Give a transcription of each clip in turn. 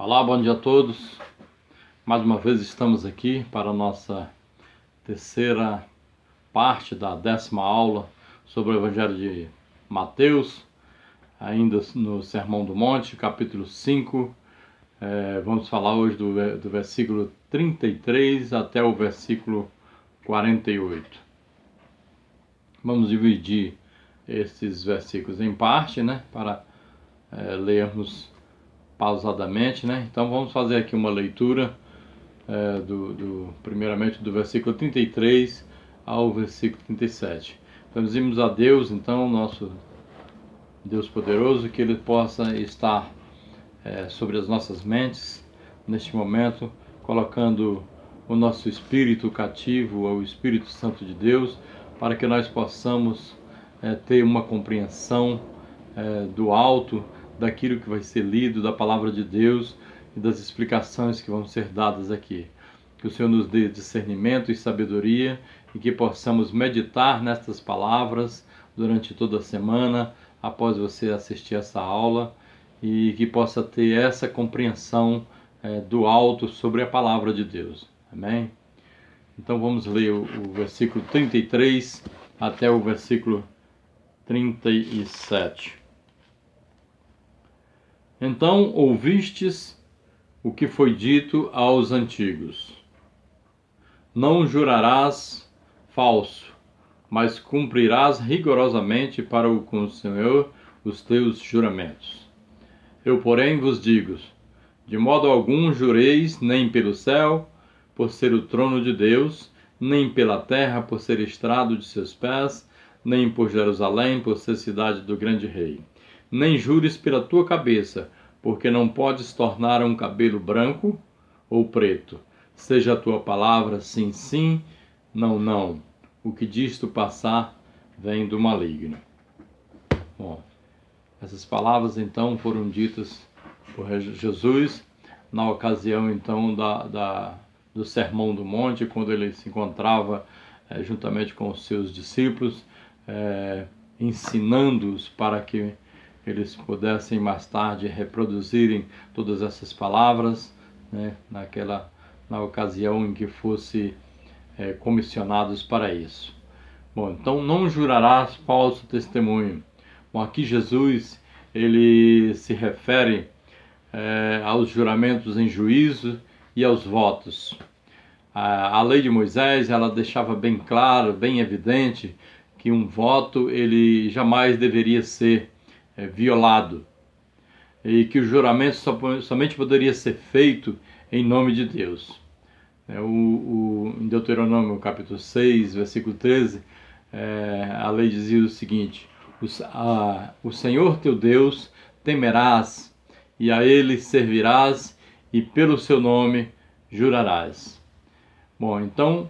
Olá, bom dia a todos. Mais uma vez estamos aqui para a nossa terceira parte da 10ª aula sobre o Evangelho de Mateus, ainda no Sermão do Monte, capítulo 5. Vamos falar hoje do versículo 33 até o versículo 48. Vamos dividir esses versículos em parte, para lermos pausadamente, Então vamos fazer aqui uma leitura primeiramente do versículo 33 ao versículo 37. Pedimos a Deus, então, nosso Deus poderoso, que Ele possa estar sobre as nossas mentes neste momento, colocando o nosso espírito cativo ao Espírito Santo de Deus, para que nós possamos ter uma compreensão do alto, daquilo que vai ser lido, da palavra de Deus e das explicações que vão ser dadas aqui. Que o Senhor nos dê discernimento e sabedoria e que possamos meditar nestas palavras durante toda a semana, após você assistir essa aula, e que possa ter essa compreensão do alto sobre a palavra de Deus. Amém? Então vamos ler o versículo 33 até o versículo 37. Então ouvistes o que foi dito aos antigos: não jurarás falso, mas cumprirás rigorosamente para com o Senhor os teus juramentos. Eu, porém, vos digo: de modo algum jureis, nem pelo céu, por ser o trono de Deus, nem pela terra, por ser estrado de seus pés, nem por Jerusalém, por ser cidade do grande rei. Nem jures pela tua cabeça, porque não podes tornar um cabelo branco ou preto. Seja a tua palavra sim, sim, não, não. O que disto passar vem do maligno. Bom, essas palavras então foram ditas por Jesus na ocasião então do Sermão do Monte, quando ele se encontrava juntamente com os seus discípulos, ensinando-os para que eles pudessem mais tarde reproduzirem todas essas palavras, na ocasião em que fossem comissionados para isso. Bom, então não jurarás falso testemunho. Bom, aqui Jesus ele se refere aos juramentos em juízo e aos votos. A lei de Moisés ela deixava bem claro, bem evidente, que um voto ele jamais deveria ser violado, e que o juramento somente poderia ser feito em nome de Deus. Em Deuteronômio capítulo 6, versículo 13, a lei dizia o seguinte: o Senhor teu Deus temerás, e a Ele servirás, e pelo seu nome jurarás. Bom, então,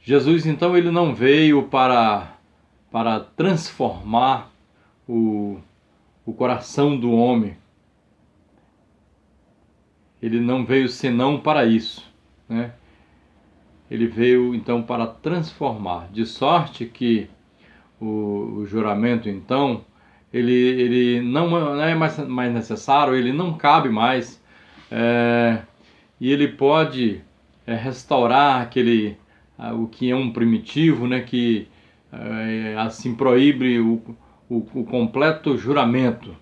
Jesus então ele não veio para transformar o coração do homem. Ele não veio senão para isso, Ele veio então para transformar, de sorte que o juramento então ele não é mais necessário, ele não cabe mais, e ele pode restaurar o que é um primitivo, que assim proíbe o completo juramento,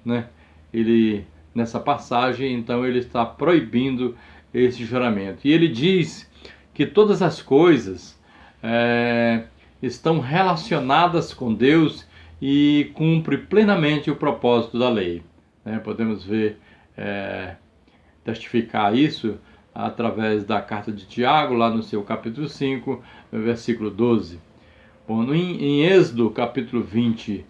Ele, nessa passagem, então, ele está proibindo esse juramento. E ele diz que todas as coisas estão relacionadas com Deus e cumpre plenamente o propósito da lei. Podemos ver, testificar isso através da carta de Tiago, lá no seu capítulo 5, versículo 12. Bom, em Êxodo, capítulo 20,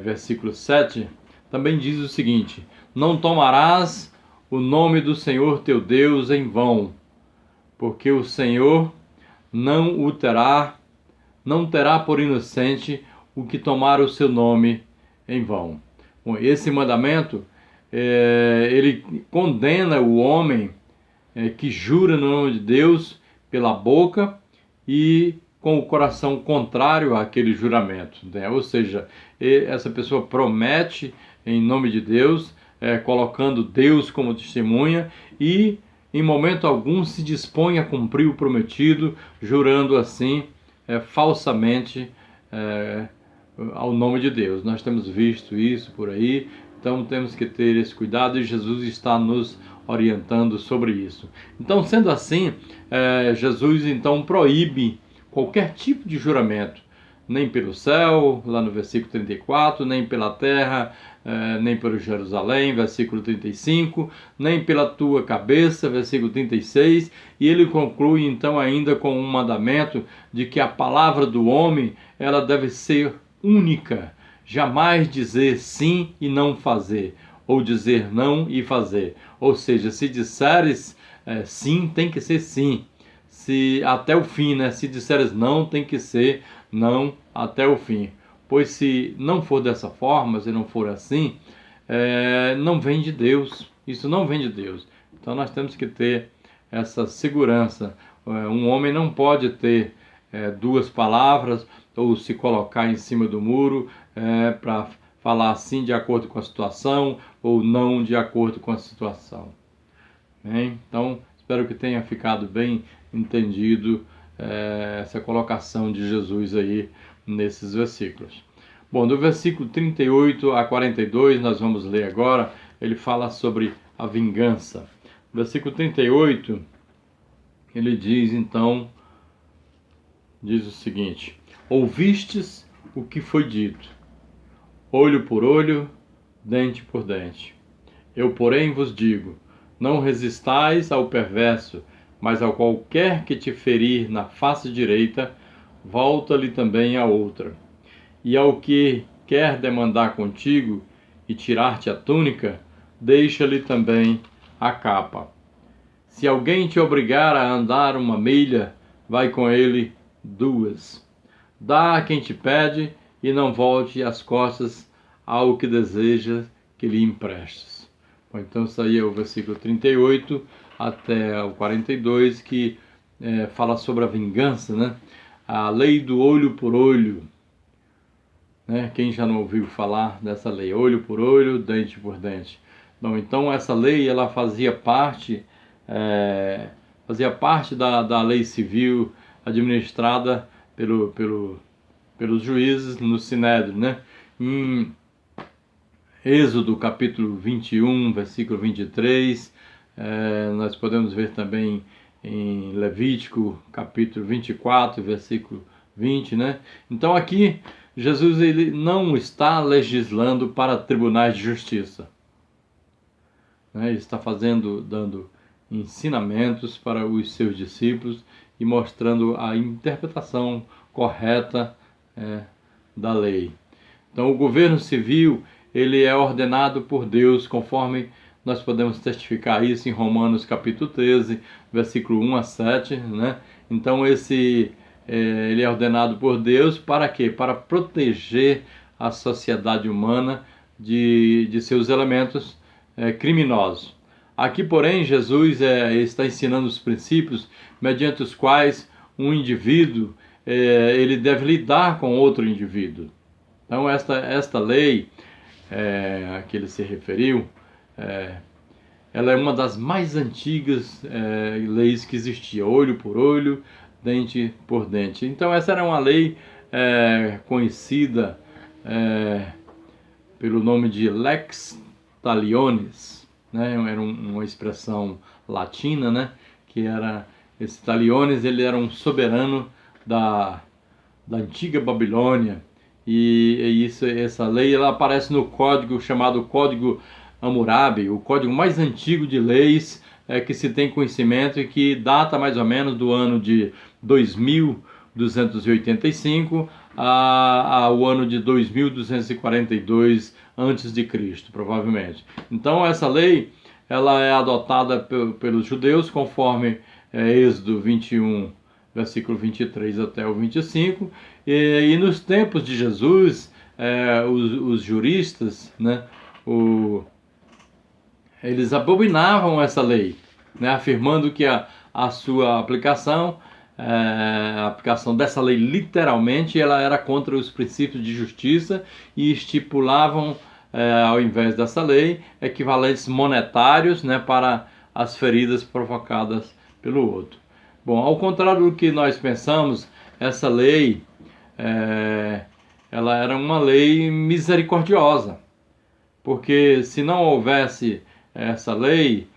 versículo 7, também diz o seguinte: não tomarás o nome do Senhor teu Deus em vão, porque o Senhor não terá por inocente o que tomar o seu nome em vão. Bom, esse mandamento, ele condena o homem que jura no nome de Deus pela boca e com o coração contrário àquele juramento, Ou seja, essa pessoa promete em nome de Deus, colocando Deus como testemunha e em momento algum se dispõe a cumprir o prometido, jurando assim falsamente ao nome de Deus. Nós temos visto isso por aí, então temos que ter esse cuidado e Jesus está nos orientando sobre isso. Então, sendo assim, Jesus então proíbe qualquer tipo de juramento, nem pelo céu, lá no versículo 34, nem pela terra, nem pelo Jerusalém, versículo 35, nem pela tua cabeça, versículo 36, e ele conclui então ainda com um mandamento de que a palavra do homem, ela deve ser única, jamais dizer sim e não fazer, ou dizer não e fazer. Ou seja, se disseres sim, tem que ser sim, se até o fim, né? Se disseres não, tem que ser não até o fim. Pois se não for dessa forma, se não for assim, não vem de Deus. Isso não vem de Deus. Então nós temos que ter essa segurança. Um homem não pode ter duas palavras ou se colocar em cima do muro para falar sim de acordo com a situação ou não de acordo com a situação. Bem, então, espero que tenha ficado bem entendido essa colocação de Jesus aí nesses versículos. Bom, do versículo 38 a 42, nós vamos ler agora, ele fala sobre a vingança. Versículo 38, ele diz então, diz o seguinte: ouvistes o que foi dito, olho por olho, dente por dente. Eu, porém, vos digo, não resistais ao perverso, mas ao qualquer que te ferir na face direita, volta-lhe também a outra. E ao que quer demandar contigo e tirar-te a túnica, deixa-lhe também a capa. Se alguém te obrigar a andar 1 milha, vai com ele 2. Dá a quem te pede e não volte as costas ao que deseja que lhe emprestes. Bom, então isso aí é o versículo 38 até o 42, que fala sobre a vingança, né? A lei do olho por olho. Né? Quem já não ouviu falar dessa lei? Olho por olho, dente por dente. Bom, então essa lei ela fazia parte da lei civil administrada pelos juízes no Sinédrio, né? Em Êxodo capítulo 21, versículo 23, nós podemos ver também em Levítico capítulo 24, versículo 20, né? Então aqui Jesus ele não está legislando para tribunais de justiça, né? Ele está dando ensinamentos para os seus discípulos e mostrando a interpretação correta da lei. Então o governo civil ele é ordenado por Deus, conforme nós podemos testificar isso em Romanos capítulo 13, versículo 1 a 7, né? Então ele é ordenado por Deus para quê? Para proteger a sociedade humana de seus elementos criminosos. Aqui, porém, Jesus está ensinando os princípios mediante os quais um indivíduo ele deve lidar com outro indivíduo. Então, esta lei a que ele se referiu, ela é uma das mais antigas leis que existia, olho por olho, dente por dente. Então essa era uma lei conhecida pelo nome de Lex Talionis, né? Era uma expressão latina, né? Que era esse Talionis, ele era um soberano da antiga Babilônia. E essa lei ela aparece no código chamado Código Hammurabi, o código mais antigo de leis que se tem conhecimento e que data mais ou menos do ano de 2285 ao ano de 2242 a.C., provavelmente. Então essa lei ela é adotada pelos judeus conforme Êxodo 21, versículo 23 até o 25, e nos tempos de Jesus, os juristas, né, eles abominavam essa lei, né, afirmando que a sua aplicação, a aplicação dessa lei literalmente, ela era contra os princípios de justiça e estipulavam ao invés dessa lei, equivalentes monetários, né, para as feridas provocadas pelo outro. Bom, ao contrário do que nós pensamos, essa lei, ela era uma lei misericordiosa, porque se não houvesse essa lei,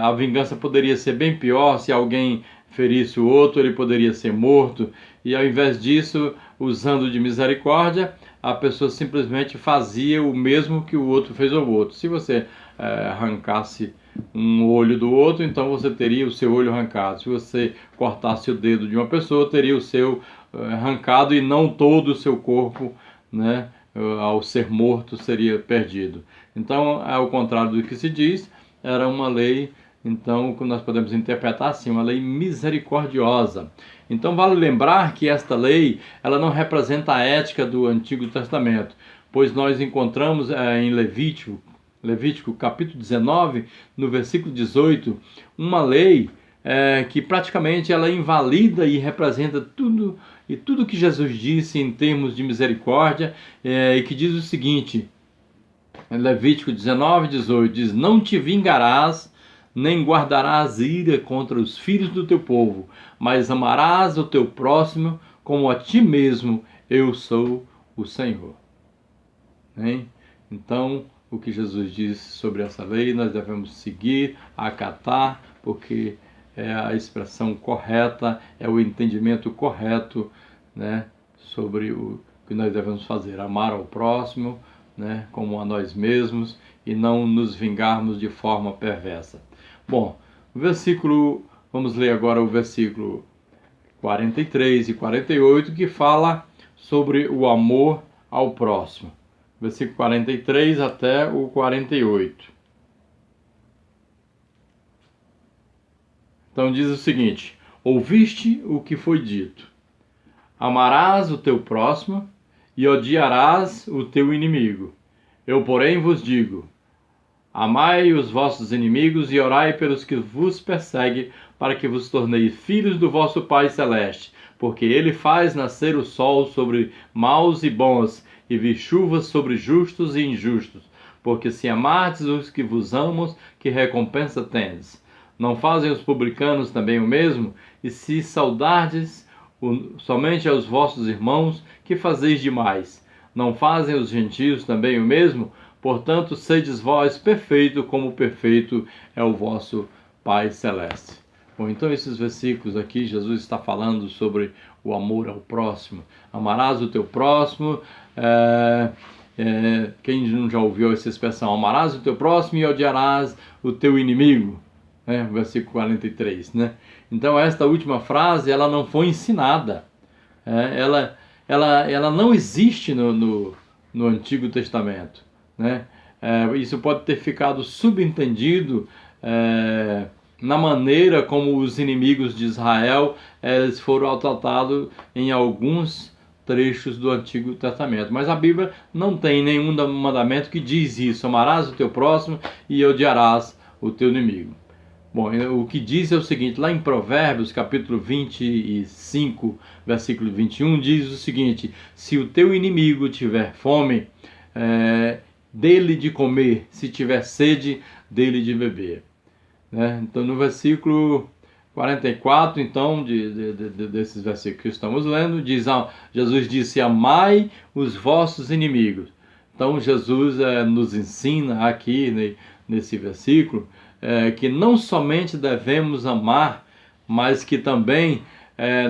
a vingança poderia ser bem pior. Se alguém ferisse o outro, ele poderia ser morto, e ao invés disso, usando de misericórdia, a pessoa simplesmente fazia o mesmo que o outro fez ao outro. Se você arrancasse um olho do outro, então você teria o seu olho arrancado. Se você cortasse o dedo de uma pessoa, teria o seu arrancado, e não todo o seu corpo, né, ao ser morto, seria perdido. Então, ao contrário do que se diz, era uma lei, então, que nós podemos interpretar assim, uma lei misericordiosa. Então, vale lembrar que esta lei, ela não representa a ética do Antigo Testamento, pois nós encontramos em Levítico capítulo 19, no versículo 18, uma lei que praticamente ela invalida e representa tudo que Jesus disse em termos de misericórdia, e que diz o seguinte, Levítico 19, 18, diz: não te vingarás, nem guardarás ira contra os filhos do teu povo, mas amarás o teu próximo como a ti mesmo, eu sou o Senhor. Hein? Então, o que Jesus disse sobre essa lei, nós devemos seguir, acatar, porque é a expressão correta, é o entendimento correto, né, sobre o que nós devemos fazer, amar ao próximo, né, como a nós mesmos, e não nos vingarmos de forma perversa. Bom, vamos ler agora o versículo 43 e 48, que fala sobre o amor ao próximo. Versículo 43 até o 48. Então diz o seguinte: ouviste o que foi dito, amarás o teu próximo e odiarás o teu inimigo. Eu, porém, vos digo, amai os vossos inimigos e orai pelos que vos perseguem, para que vos torneis filhos do vosso Pai Celeste, porque ele faz nascer o sol sobre maus e bons, e vir chuvas sobre justos e injustos. Porque se amardes os que vos amam, que recompensa tendes? Não fazem os publicanos também o mesmo? E se saudardes somente aos vossos irmãos, que fazeis demais? Não fazem os gentios também o mesmo? Portanto, sedes vós perfeito, como perfeito é o vosso Pai Celeste. Bom, então esses versículos aqui, Jesus está falando sobre o amor ao próximo. Amarás o teu próximo. Quem não já ouviu essa expressão? Amarás o teu próximo e odiarás o teu inimigo. Versículo 43, né? Então esta última frase, ela não foi ensinada. Ela não existe no Antigo Testamento, né? Isso pode ter ficado subentendido na maneira como os inimigos de Israel eles foram tratados em alguns trechos do Antigo Testamento. Mas a Bíblia não tem nenhum mandamento que diz isso: amarás o teu próximo e odiarás o teu inimigo. Bom, o que diz é o seguinte, lá em Provérbios, capítulo 25, versículo 21, diz o seguinte: se o teu inimigo tiver fome, dele de comer, se tiver sede, dele de beber. Então, no versículo 44, então, desses versículos que estamos lendo, Jesus disse: amai os vossos inimigos. Então, Jesus nos ensina aqui, nesse versículo, que não somente devemos amar, mas que também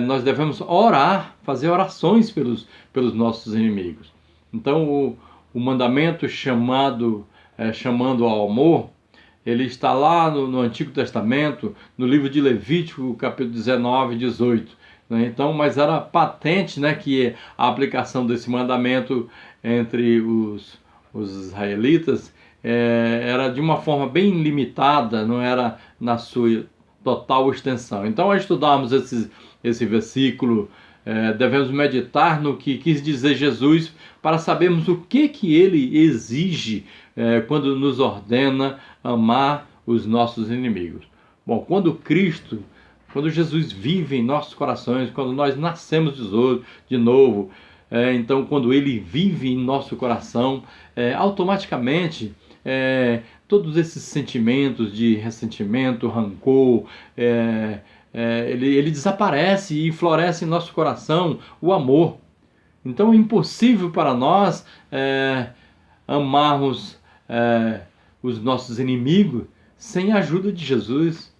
nós devemos orar, fazer orações pelos nossos inimigos. Então, o mandamento chamando ao amor, ele está lá no Antigo Testamento, no livro de Levítico, capítulo 19 e 18. Né? Então, mas era patente, né, que a aplicação desse mandamento entre os israelitas era de uma forma bem limitada, não era na sua total extensão. Então, ao estudarmos esse versículo, devemos meditar no que quis dizer Jesus, para sabermos o que ele exige quando nos ordena amar os nossos inimigos. Bom, quando Jesus vive em nossos corações, quando nós nascemos de novo, Então quando ele vive em nosso coração, automaticamente todos esses sentimentos de ressentimento, rancor, ele desaparece e floresce em nosso coração o amor. Então é impossível para nós amarmos os nossos inimigos sem a ajuda de Jesus,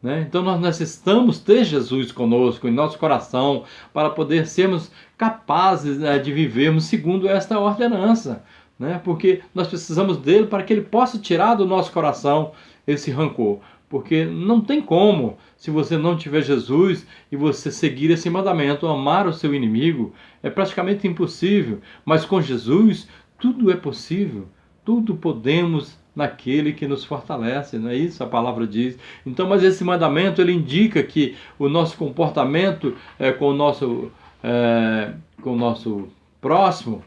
né? Então nós necessitamos ter Jesus conosco em nosso coração para poder sermos capazes de vivermos segundo esta ordenança, né? Porque nós precisamos dele para que ele possa tirar do nosso coração esse rancor. Porque não tem como, se você não tiver Jesus e você seguir esse mandamento, amar o seu inimigo, é praticamente impossível. Mas com Jesus, tudo é possível. Tudo podemos naquele que nos fortalece, não é isso? A palavra diz. Então, mas esse mandamento, ele indica que o nosso comportamento com o nosso próximo,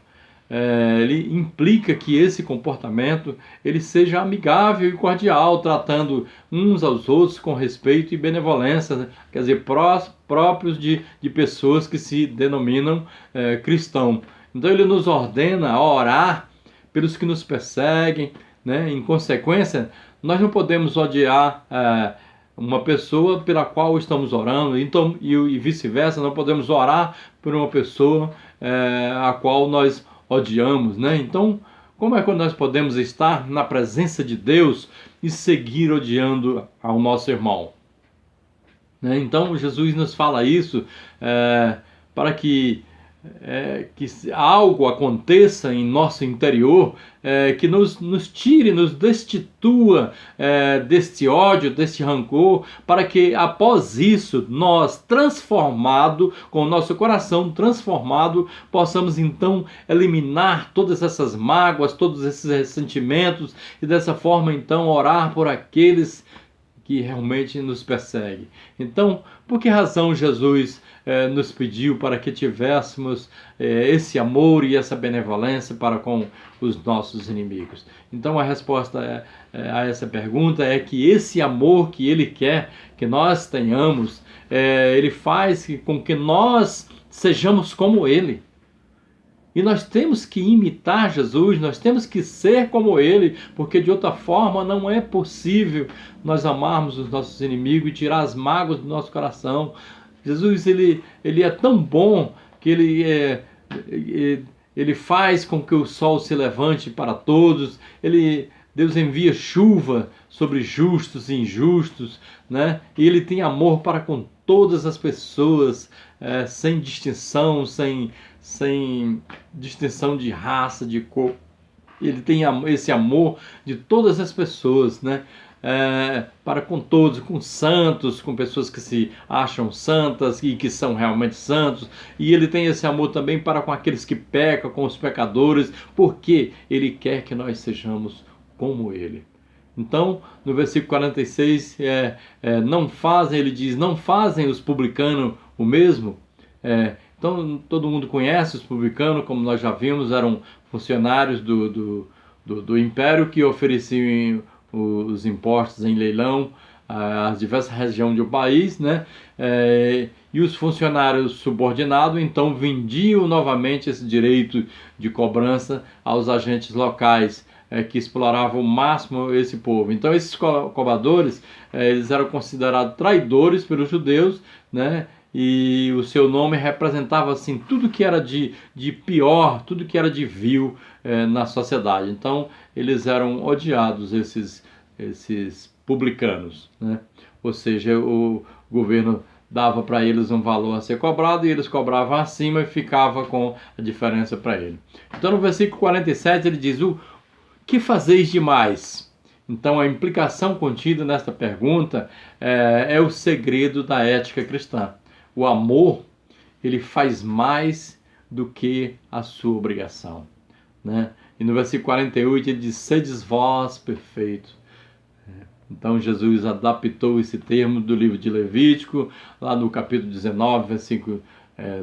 ele implica que esse comportamento ele seja amigável e cordial, tratando uns aos outros com respeito e benevolência, né? Quer dizer, próprios de pessoas que se denominam cristão. Então ele nos ordena a orar pelos que nos perseguem, né? Em consequência, nós não podemos odiar uma pessoa pela qual estamos orando, então, e vice-versa, não podemos orar por uma pessoa a qual nós odiamos, né? Então, como é que nós podemos estar na presença de Deus e seguir odiando ao nosso irmão? Né? Então, Jesus nos fala isso para que algo aconteça em nosso interior que nos tire, nos destitua deste ódio, deste rancor, para que após isso nós, transformado, com o nosso coração transformado, possamos então eliminar todas essas mágoas, todos esses ressentimentos e dessa forma então orar por aqueles que realmente nos perseguem. Então, por que razão Jesus nos pediu para que tivéssemos esse amor e essa benevolência para com os nossos inimigos? Então a resposta a essa pergunta é que esse amor que Ele quer que nós tenhamos, Ele faz com que nós sejamos como Ele. E nós temos que imitar Jesus, nós temos que ser como Ele, porque de outra forma não é possível nós amarmos os nossos inimigos e tirar as mágoas do nosso coração. Jesus ele é tão bom que ele faz com que o sol se levante para todos. Deus envia chuva sobre justos e injustos, né? E Ele tem amor para com todas as pessoas, sem distinção, sem distinção de raça, de cor. Ele tem esse amor de todas as pessoas, né? Para com todos, com santos, com pessoas que se acham santas e que são realmente santos. E Ele tem esse amor também para com aqueles que pecam, com os pecadores, porque Ele quer que nós sejamos como Ele. Então, no versículo 46, ele diz, não fazem os publicanos o mesmo? Então, todo mundo conhece os publicanos, como nós já vimos, eram funcionários do império que ofereciam os impostos em leilão às diversas regiões do país, né? E os funcionários subordinados então vendiam novamente esse direito de cobrança aos agentes locais, que exploravam ao máximo esse povo. Então esses cobradores, eles eram considerados traidores pelos judeus, né? E o seu nome representava assim tudo que era de pior, tudo que era de vil na sociedade. Então eles eram odiados, esses publicanos, né? Ou seja, o governo dava para eles um valor a ser cobrado e eles cobravam acima e ficava com a diferença para ele. Então no versículo 47 ele diz, o que fazeis demais? Então a implicação contida nesta pergunta é o segredo da ética cristã. O amor, ele faz mais do que a sua obrigação, né? E no versículo 48 ele diz, sedes vós perfeitos. Então Jesus adaptou esse termo do livro de Levítico, lá no capítulo 19, versículo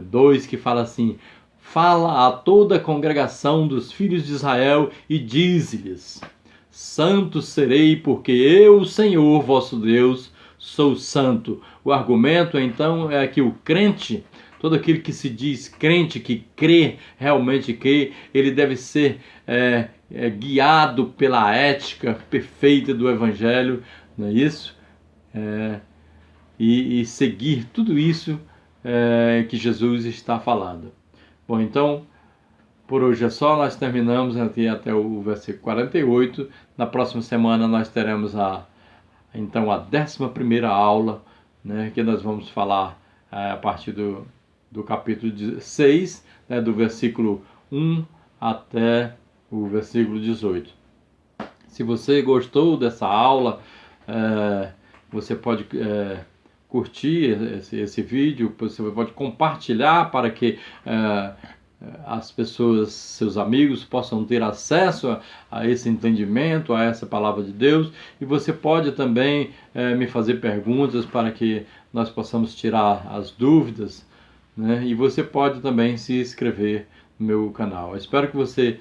2, que fala assim, fala a toda a congregação dos filhos de Israel e dize-lhes, santo serei porque eu, Senhor, vosso Deus, sou santo. O argumento então é que o crente todo aquele que se diz crente, que crê, realmente crê, ele deve ser guiado pela ética perfeita do Evangelho, não é isso? E seguir tudo isso que Jesus está falando. Bom, então, por hoje é só, nós terminamos aqui até o versículo 48. Na próxima semana nós teremos então a 11ª aula, né, que nós vamos falar a partir do capítulo 6, né, do versículo 1 até o versículo 18. Se você gostou dessa aula, você pode curtir esse vídeo, você pode compartilhar para que as pessoas, seus amigos, possam ter acesso a esse entendimento, a essa palavra de Deus. E você pode também me fazer perguntas para que nós possamos tirar as dúvidas, né? E você pode também se inscrever no meu canal. Eu espero que você,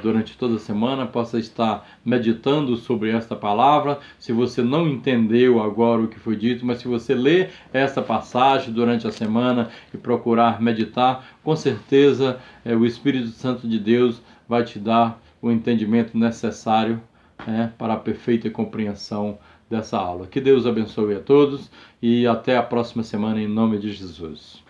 durante toda a semana, possa estar meditando sobre esta palavra. Se você não entendeu agora o que foi dito, mas se você ler esta passagem durante a semana e procurar meditar, com certeza o Espírito Santo de Deus vai te dar o entendimento necessário, para a perfeita compreensão dessa aula. Que Deus abençoe a todos e até a próxima semana em nome de Jesus.